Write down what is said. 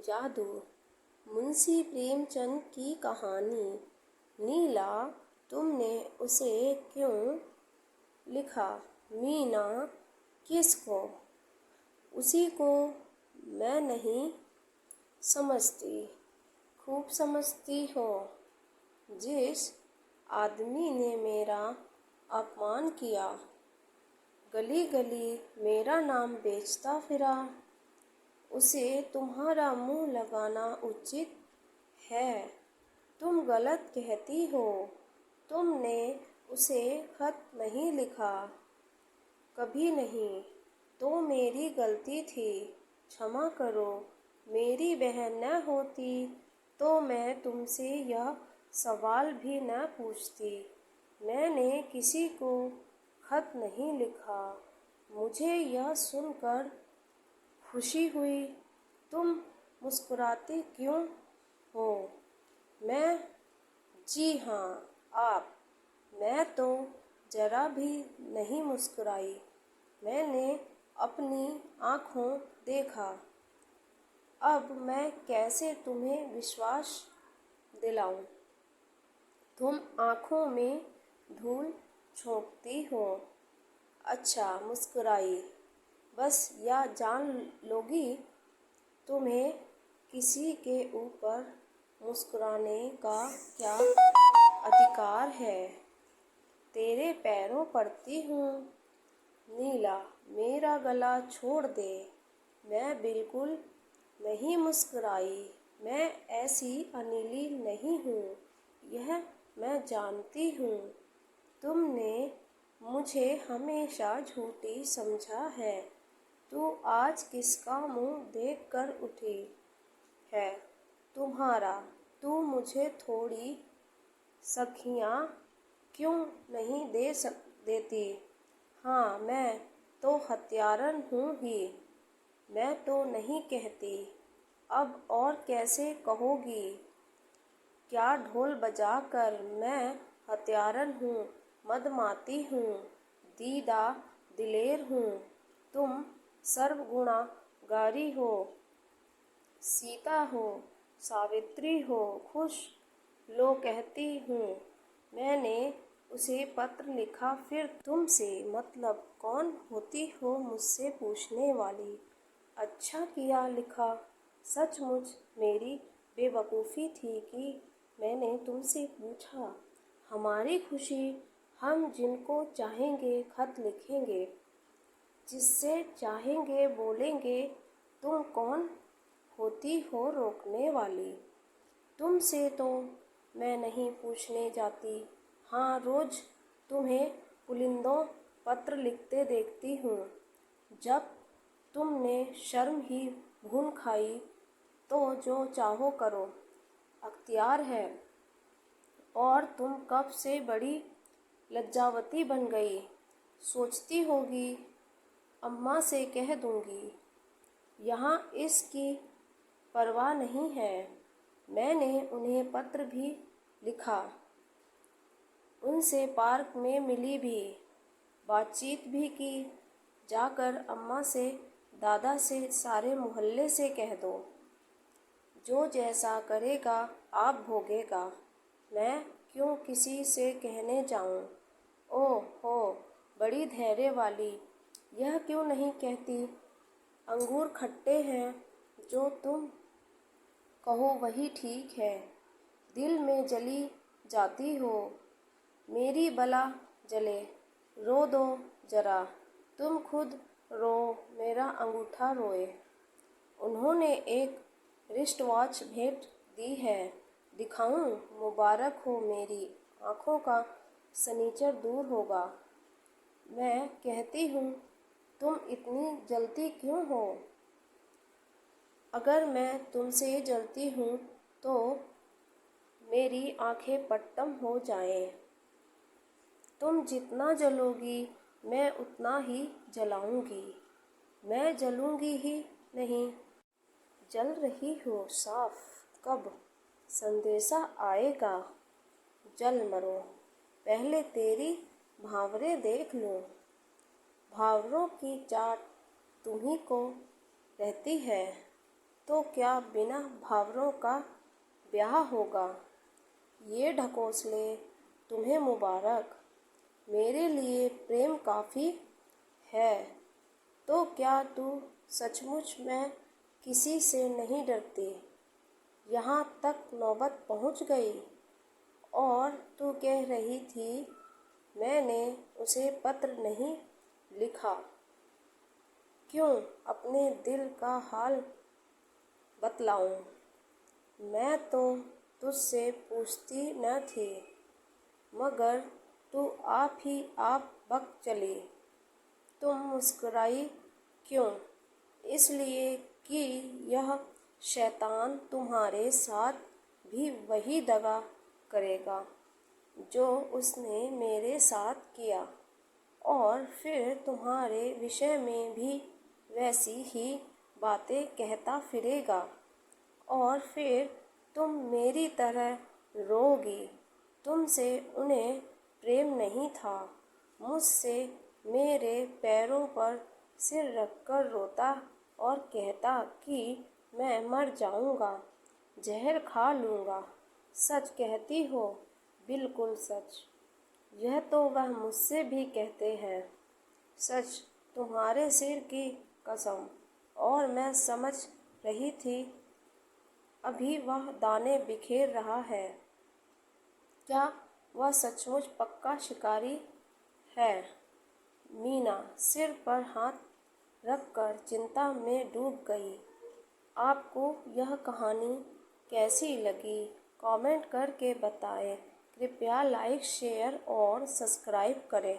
जादू। मुंशी प्रेमचंद की कहानी। नीला, तुमने उसे क्यों लिखा? मीना, किसको? उसी को मैं नहीं समझती। खूब समझती हो। जिस आदमी ने मेरा अपमान किया, गली गली मेरा नाम बेचता फिरा, उसे तुम्हारा मुंह लगाना उचित है। तुम गलत कहती हो। तुमने उसे खत नहीं लिखा, कभी नहीं। तो मेरी गलती थी, क्षमा करो। मेरी बहन न होती तो मैं तुमसे यह सवाल भी न पूछती। मैंने किसी को खत नहीं लिखा। मुझे यह सुनकर खुशी हुई। तुम मुस्कुराती क्यों हो? मैं? जी हाँ, आप। मैं तो जरा भी नहीं मुस्कुराई। मैंने अपनी आँखों देखा। अब मैं कैसे तुम्हें विश्वास दिलाऊं? तुम आँखों में धूल झोंकती हो। अच्छा, मुस्कुराई। बस या जान लोगी, तुम्हें किसी के ऊपर मुस्कुराने का क्या अधिकार है? तेरे पैरों पड़ती हूँ। नीला, मेरा गला छोड़ दे। मैं बिल्कुल नहीं मुस्कुराई। मैं ऐसी अनिली नहीं हूँ, यह मैं जानती हूँ। तुमने मुझे हमेशा झूठी समझा है। तू आज किसका मुंह देख कर उठी है? तुम्हारा। तू मुझे थोड़ी सखियाँ क्यों नहीं देती? हाँ, मैं तो हत्यारन हूँ ही। मैं तो नहीं कहती। अब और कैसे कहोगी? क्या ढोल बजाकर मैं हत्यारन हूँ, मदमाती हूँ, दीदा दिलेर हूँ। तुम सर्वगुणागारी हो, सीता हो, सावित्री हो, खुश लो कहती हूँ। मैंने उसे पत्र लिखा, फिर तुमसे मतलब कौन होती हो मुझसे पूछने वाली? अच्छा किया लिखा। सचमुच मेरी बेवकूफ़ी थी कि मैंने तुमसे पूछा। हमारी खुशी, हम जिनको चाहेंगे खत लिखेंगे, जिससे चाहेंगे बोलेंगे। तुम कौन होती हो रोकने वाली? तुमसे तो मैं नहीं पूछने जाती। हाँ, रोज़ तुम्हें पुलिंदों पत्र लिखते देखती हूँ। जब तुमने शर्म ही भून खाई तो जो चाहो करो, अख्तियार है। और तुम कब से बड़ी लज्जावती बन गई। सोचती होगी अम्मा से कह दूंगी। यहाँ इसकी परवाह नहीं है। मैंने उन्हें पत्र भी लिखा, उनसे पार्क में मिली भी, बातचीत भी की। जाकर अम्मा से, दादा से, सारे मोहल्ले से कह दो। जो जैसा करेगा आप भोगेगा। मैं क्यों किसी से कहने जाऊं? ओह हो, बड़ी धैर्य वाली। यह क्यों नहीं कहती? अंगूर खट्टे हैं, जो तुम कहो वही ठीक है। दिल में जली जाती हो, मेरी बला जले। रो दो जरा, तुम खुद रो, मेरा अंगूठा रोए। उन्होंने एक रिस्ट वॉच भेंट दी है, दिखाऊं? मुबारक हो, मेरी आँखों का सनीचर दूर होगा। मैं कहती हूँ, तुम इतनी जलती क्यों हो? अगर मैं तुमसे जलती हूँ तो मेरी आँखें पट्टम हो जाएं। तुम जितना जलोगी मैं उतना ही जलाऊंगी। मैं जलूंगी ही नहीं। जल रही हो साफ, कब संदेशा आएगा? जल मरो, पहले तेरी भावरे देख लूं। भावरों की चाट तुम्ही को रहती है। तो क्या बिना भावरों का ब्याह होगा। ये ढकोसले तुम्हें मुबारक, मेरे लिए प्रेम काफ़ी है। तो क्या तू सचमुच में किसी से नहीं डरती। यहाँ तक नौबत पहुँच गई और तू कह रही थी मैंने उसे पत्र नहीं लिखा। क्यों अपने दिल का हाल बतलाऊं। मैं तो तुझसे पूछती न थी, मगर तू आप ही आप बक चली। तुम मुस्कुराई क्यों। इसलिए कि यह शैतान तुम्हारे साथ भी वही दगा करेगा जो उसने मेरे साथ किया, और फिर तुम्हारे विषय में भी वैसी ही बातें कहता फिरेगा, और फिर तुम मेरी तरह रोगी। तुमसे उन्हें प्रेम नहीं था। मुझसे मेरे पैरों पर सिर रखकर रोता और कहता कि मैं मर जाऊंगा, जहर खा लूंगा। सच कहती हो, बिल्कुल सच। यह तो वह मुझसे भी कहते हैं। सच, तुम्हारे सिर की कसम। और मैं समझ रही थी अभी वह दाने बिखेर रहा है। क्या वह सचमुच पक्का शिकारी है। मीना सिर पर हाथ रखकर चिंता में डूब गई। आपको यह कहानी कैसी लगी कमेंट करके बताएं। कृपया लाइक शेयर और सब्सक्राइब करें।